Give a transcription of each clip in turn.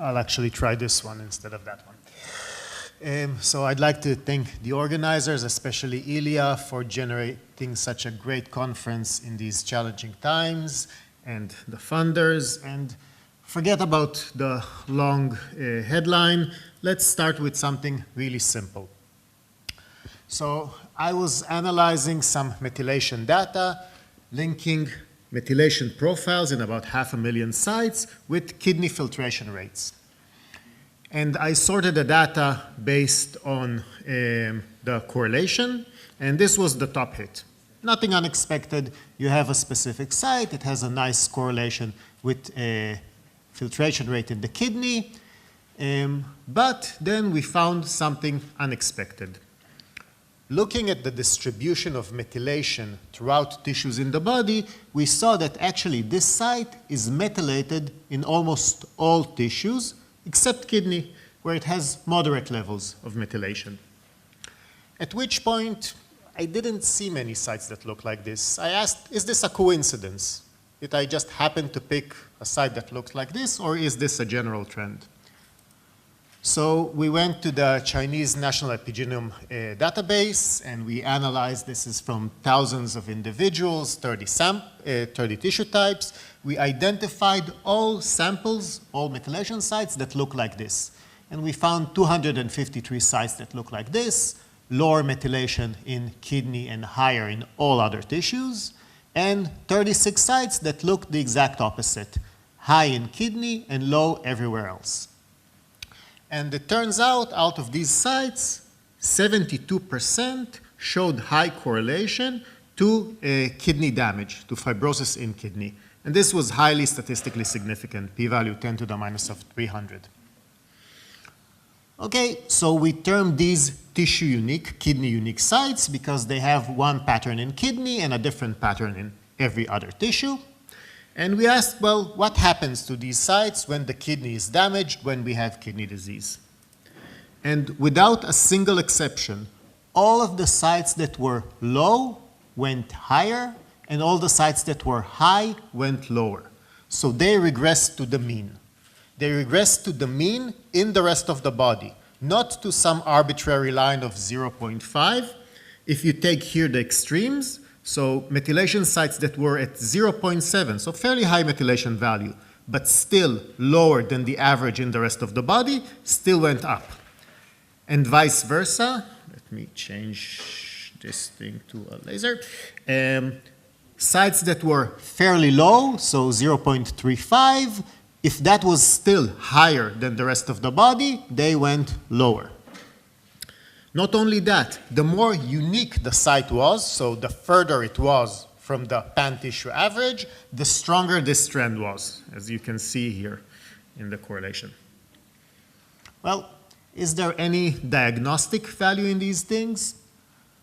I'll actually try this one instead of that one. So I'd like to thank the organizers, especially Ilya, for generating such a great conference in these challenging times, and the funders. And forget about the long headline. Let's start with something really simple. So I was analyzing some methylation data, linking methylation profiles in about 500,000 sites with kidney filtration rates. And I sorted the data based on the correlation, and this was the top hit. Nothing unexpected. You have a specific site. It has a nice correlation with a filtration rate in the kidney. But then we found something unexpected. Looking at the distribution of methylation throughout tissues in the body, we saw that actually this site is methylated in almost all tissues, except kidney, where it has moderate levels of methylation. At which point, I didn't see many sites that look like this. I asked, is this a coincidence? Did I just happen to pick a site that looks like this, or is this a general trend? So we went to the Chinese National Epigenome database, and we analyzed, this is from thousands of individuals, 30 tissue types. We identified all samples, all methylation sites that look like this. And we found 253 sites that look like this, lower methylation in kidney and higher in all other tissues, and 36 sites that look the exact opposite, high in kidney and low everywhere else. And it turns out of these sites, 72% showed high correlation to kidney damage, to fibrosis in kidney. And this was highly statistically significant, p-value 10 to the minus of 300. Okay, so we term these tissue-unique, kidney-unique sites because they have one pattern in kidney and a different pattern in every other tissue. And we asked, well, what happens to these sites when the kidney is damaged, when we have kidney disease? And without a single exception, all of the sites that were low went higher, and all the sites that were high went lower. So they regressed to the mean. They regressed to the mean in the rest of the body, not to some arbitrary line of 0.5. If you take here the extremes, so methylation sites that were at 0.7, so fairly high methylation value, but still lower than the average in the rest of the body, still went up. And vice versa. Let me change this thing to a laser. Sites that were fairly low, so 0.35, if that was still higher than the rest of the body, they went lower. Not only that, the more unique the site was, so the further it was from the pan-tissue average, the stronger this trend was, as you can see here in the correlation. Well, is there any diagnostic value in these things?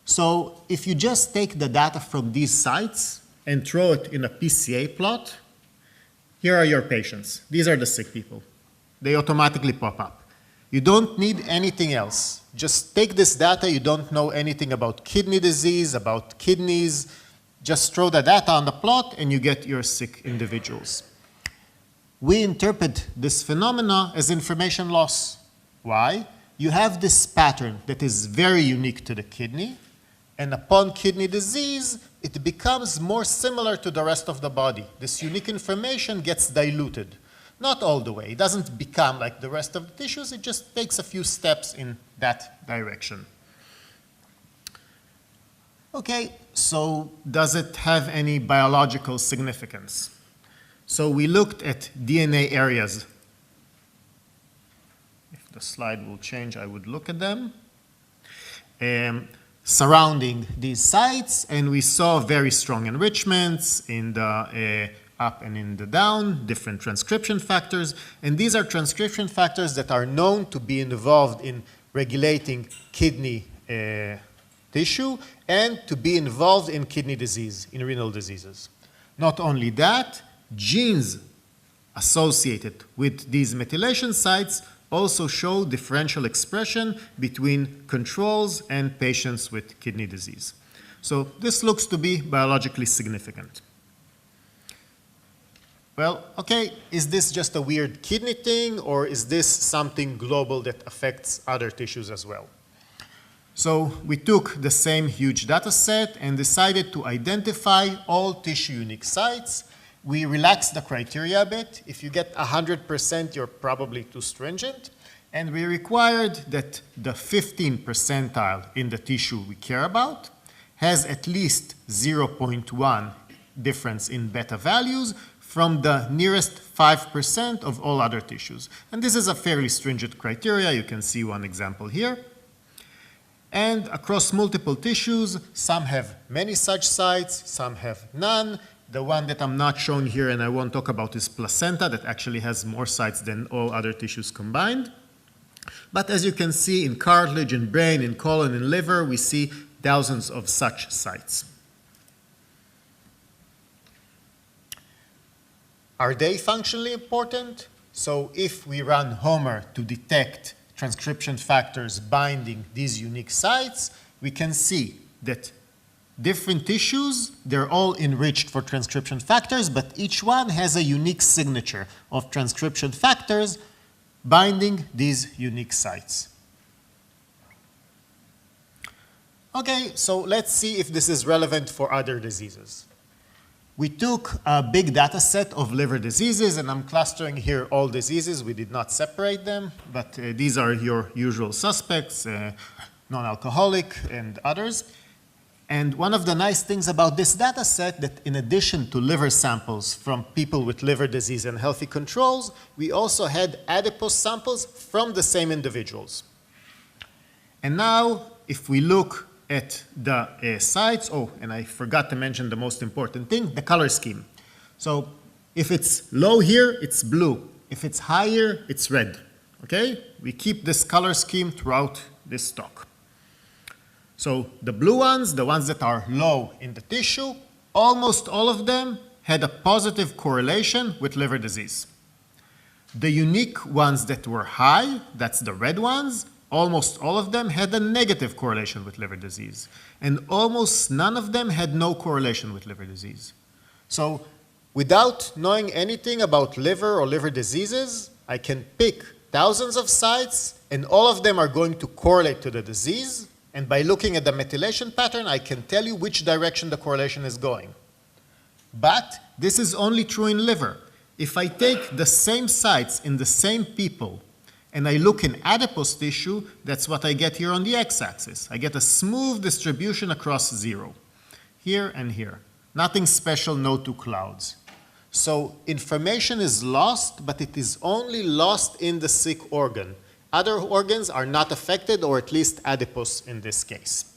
So if you just take the data from these sites and throw it in a PCA plot, here are your patients. These are the sick people. They automatically pop up. You don't need anything else. Just take this data. You don't know anything about kidney disease, about kidneys. Just throw the data on the plot and you get your sick individuals. We interpret this phenomena as information loss. Why? You have this pattern that is very unique to the kidney, and upon kidney disease, it becomes more similar to the rest of the body. This unique information gets diluted. Not all the way. It doesn't become like the rest of the tissues. It just takes a few steps in that direction. Okay, so does it have any biological significance? So we looked at DNA areas. If the slide will change, I would look at them. Surrounding these sites, and we saw very strong enrichments in the up and in the down, different transcription factors, and these are transcription factors that are known to be involved in regulating kidney tissue and to be involved in kidney disease, in renal diseases. Not only that, genes associated with these methylation sites also show differential expression between controls and patients with kidney disease. So this looks to be biologically significant. well, okay, is this just a weird kidney thing, or is this something global that affects other tissues as well? So we took the same huge data set and decided to identify all tissue unique sites. We relaxed the criteria a bit. If you get 100%, you're probably too stringent. And we required that the 15th percentile in the tissue we care about has at least 0.1 difference in beta values from the nearest 5% of all other tissues. And this is a fairly stringent criteria. You can see one example here. And across multiple tissues, some have many such sites, some have none. The one that I'm not showing here and I won't talk about is placenta, that actually has more sites than all other tissues combined. But as you can see, in cartilage, in brain, in colon, in liver, we see thousands of such sites. Are they functionally important? So if we run Homer to detect transcription factors binding these unique sites, we can see that different tissues, they're all enriched for transcription factors, but each one has a unique signature of transcription factors binding these unique sites. Okay, so let's see if this is relevant for other diseases. We took a big data set of liver diseases, and I'm clustering here all diseases. We did not separate them, but these are your usual suspects, non-alcoholic and others. And one of the nice things about this data set that in addition to liver samples from people with liver disease and healthy controls, we also had adipose samples from the same individuals. And now, if we look at the sites, oh, and I forgot to mention the most important thing, the color scheme. So if it's low here, it's blue. If it's higher, it's red, okay? We keep this color scheme throughout this talk. So the blue ones, the ones that are low in the tissue, almost all of them had a positive correlation with liver disease. The unique ones that were high, that's the red ones, almost all of them had a negative correlation with liver disease. And almost none of them had no correlation with liver disease. So without knowing anything about liver or liver diseases, I can pick thousands of sites, and all of them are going to correlate to the disease. And by looking at the methylation pattern, I can tell you which direction the correlation is going. But this is only true in liver. If I take the same sites in the same people and I look in adipose tissue, that's what I get here on the x-axis. I get a smooth distribution across 0, here and here. Nothing special, no two clouds. So information is lost, but it is only lost in the sick organ. Other organs are not affected, or at least adipose in this case.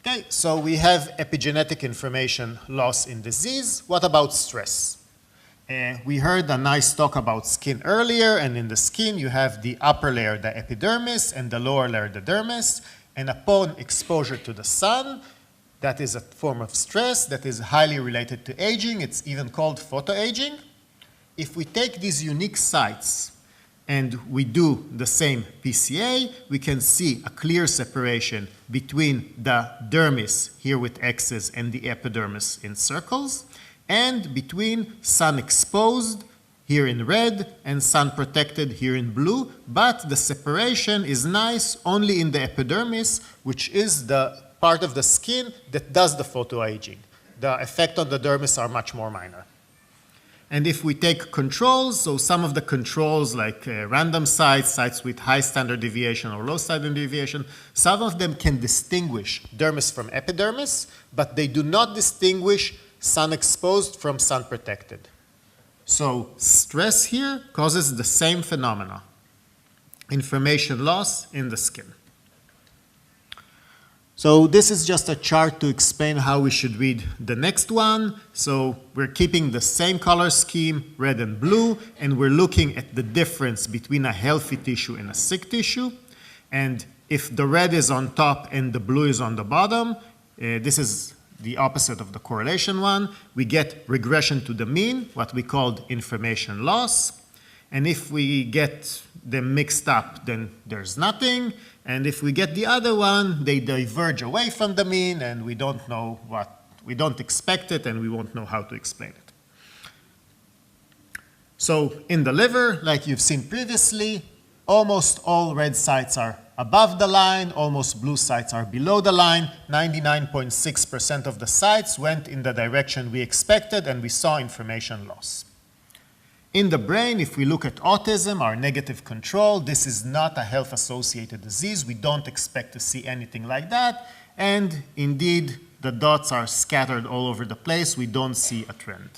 Okay, so we have epigenetic information loss in disease. What about stress? We heard a nice talk about skin earlier, and in the skin you have the upper layer, the epidermis, and the lower layer, the dermis. And upon exposure to the sun, that is a form of stress that is highly related to aging. It's even called photoaging. If we take these unique sites and we do the same PCA, we can see a clear separation between the dermis, here with X's, and the epidermis in circles, and between sun-exposed, here in red, and sun-protected, here in blue. But the separation is nice only in the epidermis, which is the part of the skin that does the photoaging. The effect on the dermis are much more minor. And if we take controls, so some of the controls like random sites, sites with high standard deviation or low standard deviation, some of them can distinguish dermis from epidermis, but they do not distinguish sun-exposed from sun-protected. So stress here causes the same phenomena, information loss in the skin. So this is just a chart to explain how we should read the next one. So we're keeping the same color scheme, red and blue, and we're looking at the difference between a healthy tissue and a sick tissue. And if the red is on top and the blue is on the bottom, this is the opposite of the correlation one. We get regression to the mean, what we called information loss. And if we get them mixed up, then there's nothing. And if we get the other one, they diverge away from the mean, and we don't know We don't expect it, and we won't know how to explain it. So in the liver, like you've seen previously, almost all red sites are above the line, almost blue sites are below the line. 99.6% of the sites went in the direction we expected, and we saw information loss. In the brain, if we look at autism, our negative control, this is not a health-associated disease. We don't expect to see anything like that. And indeed, the dots are scattered all over the place. We don't see a trend.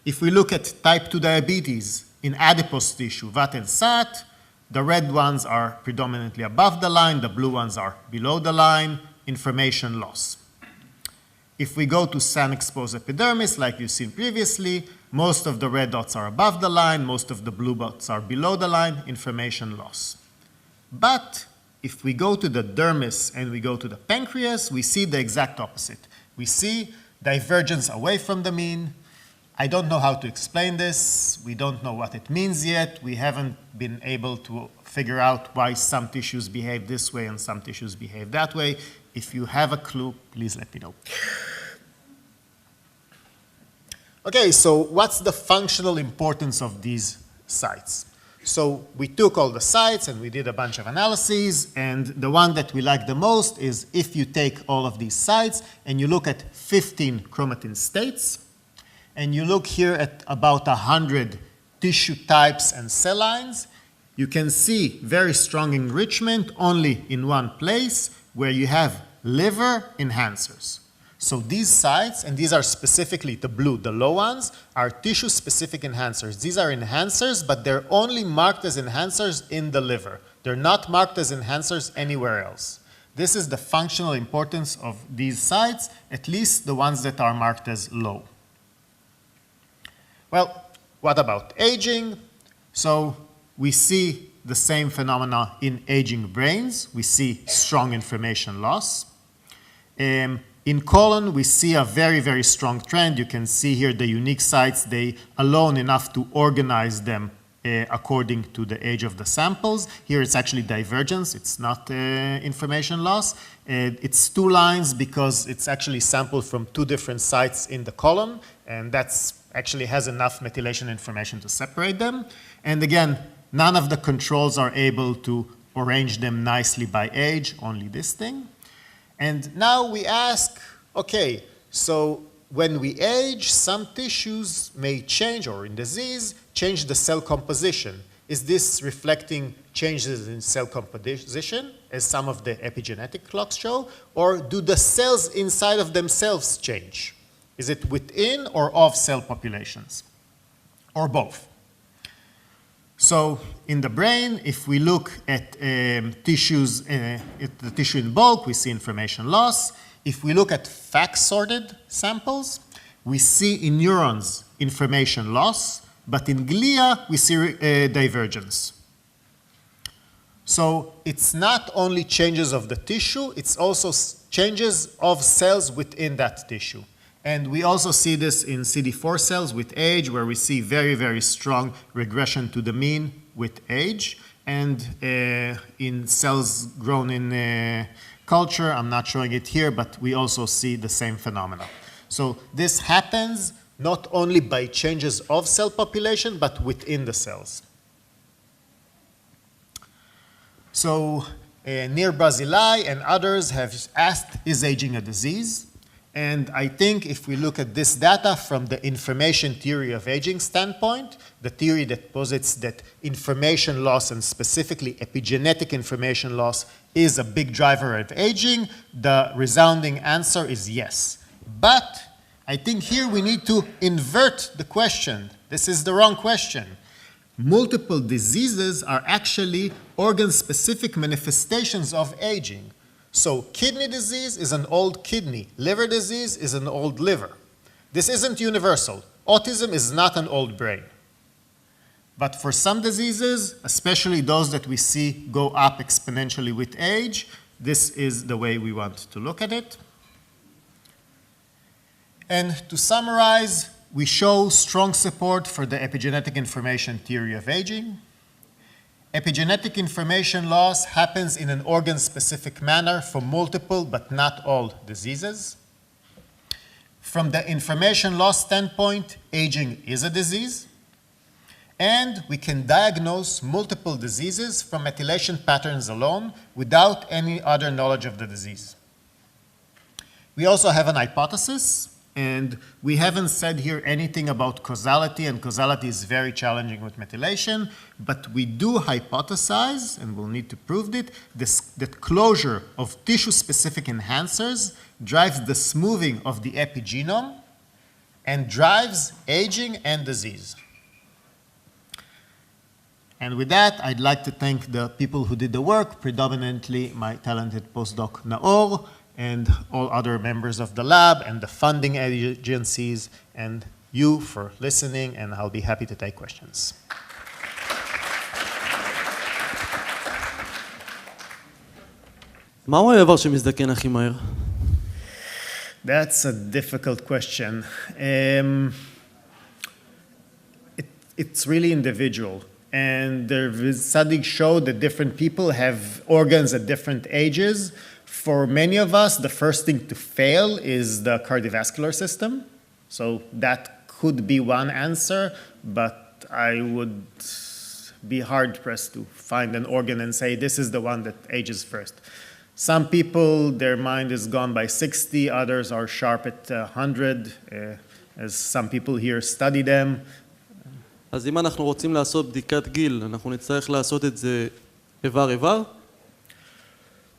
If we look at type 2 diabetes in adipose tissue, VAT and SAT, the red ones are predominantly above the line, the blue ones are below the line, information loss. If we go to sun-exposed epidermis, like you've seen previously, most of the red dots are above the line, most of the blue dots are below the line, information loss. But if we go to the dermis and we go to the pancreas, we see the exact opposite. We see divergence away from the mean. I don't know how to explain this. We don't know what it means yet. We haven't been able to figure out why some tissues behave this way and some tissues behave that way. If you have a clue, please let me know. Okay, so what's the functional importance of these sites? So we took all the sites and we did a bunch of analyses, and the one that we like the most is if you take all of these sites and you look at 15 chromatin states, and you look here at about 100 tissue types and cell lines, you can see very strong enrichment only in one place where you have liver enhancers. So these sites, and these are specifically the blue, the low ones, are tissue-specific enhancers. These are enhancers, but they're only marked as enhancers in the liver. They're not marked as enhancers anywhere else. This is the functional importance of these sites, at least the ones that are marked as low. Well, what about aging? So we see the same phenomena in aging brains. We see strong information loss. In colon, we see a very, very strong trend. You can see here the unique sites. They alone enough to organize them according to the age of the samples. Here it's actually divergence. It's not information loss. It's two lines because it's actually sampled from two different sites in the colon, and that's actually has enough methylation information to separate them. And again, none of the controls are able to arrange them nicely by age, only this thing. And now we ask, okay, so when we age, some tissues may change, or in disease, change the cell composition. Is this reflecting changes in cell composition, as some of the epigenetic clocks show, or do the cells inside of themselves change? Is it within or of cell populations, or both? So in the brain, if we look at tissues, at the tissue in bulk, we see information loss. If we look at FACS-sorted samples, we see in neurons information loss, but in glia, we see divergence. So it's not only changes of the tissue, it's also changes of cells within that tissue. And we also see this in CD4 cells with age, where we see very, very strong regression to the mean with age. And in cells grown in culture, I'm not showing it here, but we also see the same phenomena. So this happens not only by changes of cell population, but within the cells. So Nir Barzilai and others have asked, is aging a disease? And I think if we look at this data from the information theory of aging standpoint, the theory that posits that information loss, and specifically epigenetic information loss, is a big driver of aging, the resounding answer is yes. But I think here we need to invert the question. This is the wrong question. Multiple diseases are actually organ-specific manifestations of aging. So kidney disease is an old kidney. Liver disease is an old liver. This isn't universal. Autism is not an old brain. But for some diseases, especially those that we see go up exponentially with age, this is the way we want to look at it. And to summarize, we show strong support for the epigenetic information theory of aging. Epigenetic information loss happens in an organ-specific manner for multiple but not all diseases. From the information loss standpoint, aging is a disease, and we can diagnose multiple diseases from methylation patterns alone without any other knowledge of the disease. We also have an hypothesis, and we haven't said here anything about causality, and causality is very challenging with methylation, but we do hypothesize, and we'll need to prove it, that closure of tissue-specific enhancers drives the smoothing of the epigenome and drives aging and disease. And with that, I'd like to thank the people who did the work, predominantly my talented postdoc Naor, and all other members of the lab, and the funding agencies, and you for listening, and I'll be happy to take questions. מהו האיבר שמזדקן הכי מהר? That's a difficult question. It's really individual. And the studies show that different people have organs at different ages. For many of us, the first thing to fail is the cardiovascular system. So that could be one answer, but I would be hard-pressed to find an organ and say this is the one that ages first. Some people, their mind is gone by 60, others are sharp at 100, as some people here study them. אז אם אנחנו רוצים לעשות בדיקת גיל, אנחנו נצטרך לעשות את זה איבר-איבר?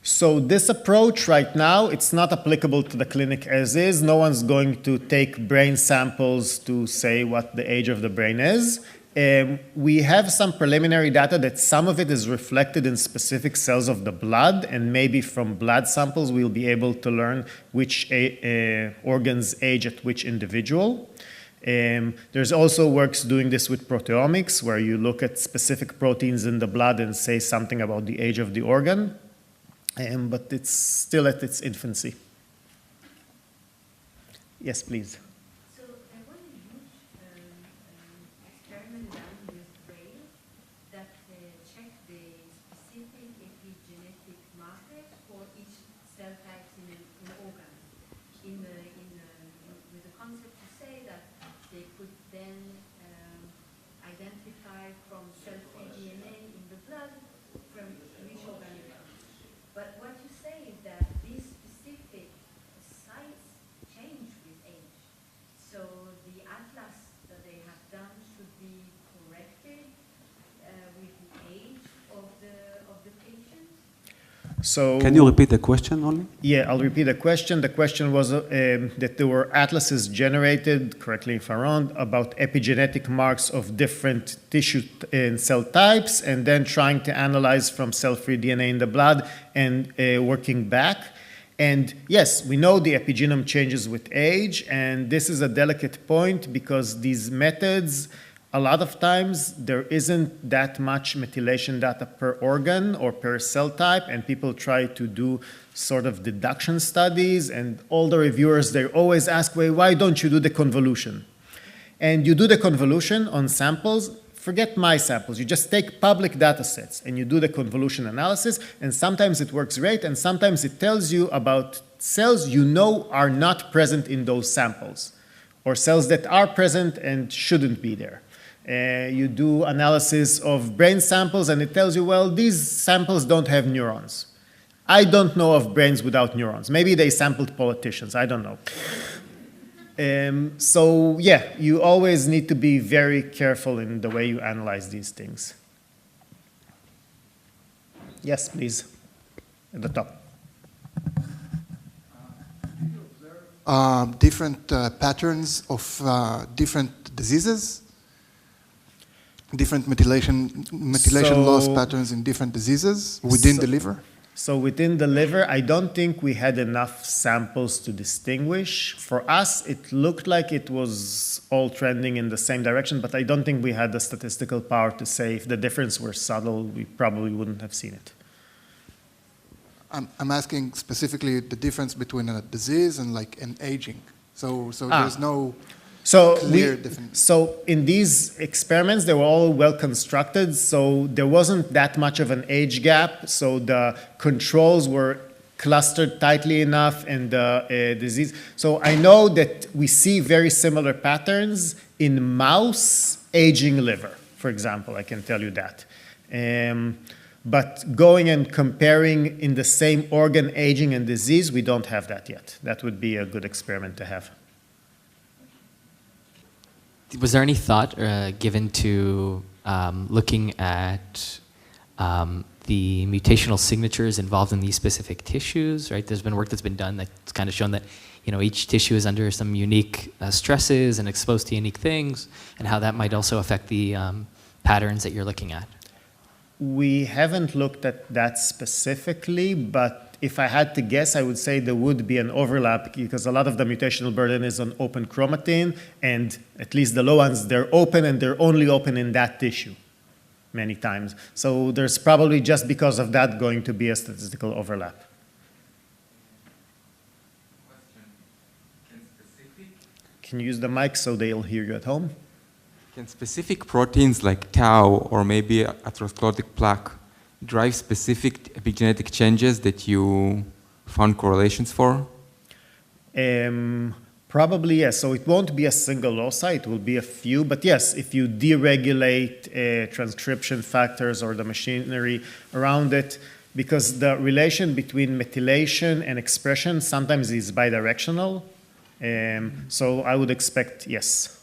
So this approach right now, it's not applicable to the clinic as is. No one's going to take brain samples to say what the age of the brain is. We have some preliminary data that some of it is reflected in specific cells of the blood, and maybe from blood samples we'll be able to learn which organs age at which individual. There's also works doing this with proteomics, where you look at specific proteins in the blood and say something about the age of the organ, but it's still at its infancy. Yes, please. So there was a huge experiment done with brain that checked the specific epigenetic markers for each cell type in an organ, with the concept to say that they could then identify from cell-free DNA in the blood from which organ it comes. But what you say is that these specific sites change with age. So the atlas that they have done should be corrected with the age of the patient. So, can you repeat the question only? Yeah, I'll repeat the question. The question was that there were atlases generated, correctly if I'm wrong, about epigenetic marks of different tissue and cell types, and then trying to analyze from cell-free DNA in the blood and working back. And yes, we know the epigenome changes with age, and this is a delicate point because these methods, a lot of times there isn't that much methylation data per organ or per cell type, and people try to do sort of deduction studies, and all the reviewers, they always ask, well, why don't you do the convolution? And you do the convolution on samples, forget my samples, you just take public data sets and you do the convolution analysis, and sometimes it works great, and sometimes it tells you about cells you know are not present in those samples, or cells that are present and shouldn't be there. You do analysis of brain samples and it tells you, well, these samples don't have neurons. I don't know of brains without neurons. Maybe they sampled politicians, I don't know. So yeah, you always need to be very careful in the way you analyze these things. Yes, please, at the top. Different patterns of different diseases? Different methylation loss patterns in different diseases within the liver? So within the liver, I don't think we had enough samples to distinguish. For us, it looked like it was all trending in the same direction, but I don't think we had the statistical power to say if the difference were subtle, we probably wouldn't have seen it. I'm asking specifically the difference between a disease and like an aging. So there's no clear definition. So in these experiments, they were all well constructed, so there wasn't that much of an age gap. So the controls were clustered tightly enough and the disease. So I know that we see very similar patterns in mouse aging liver, for example, I can tell you that. But going and comparing in the same organ aging and disease, we don't have that yet. That would be a good experiment to have. Was there any thought given to looking at the mutational signatures involved in these specific tissues, right? There's been work that's been done that's kind of shown that, you know, each tissue is under some unique stresses and exposed to unique things, and how that might also affect the patterns that you're looking at. We haven't looked at that specifically, but if I had to guess, I would say there would be an overlap because a lot of the mutational burden is on open chromatin, and at least the low ones, they're open and they're only open in that tissue many times. So there's probably just because of that going to be a statistical overlap. Can you use the mic so they'll hear you at home? Can specific proteins like tau or maybe atherosclerotic plaque drive specific epigenetic changes that you found correlations for? Probably yes. So it won't be a single loci, it will be a few. But yes, if you deregulate transcription factors or the machinery around it, because the relation between methylation and expression sometimes is bidirectional. So I would expect yes.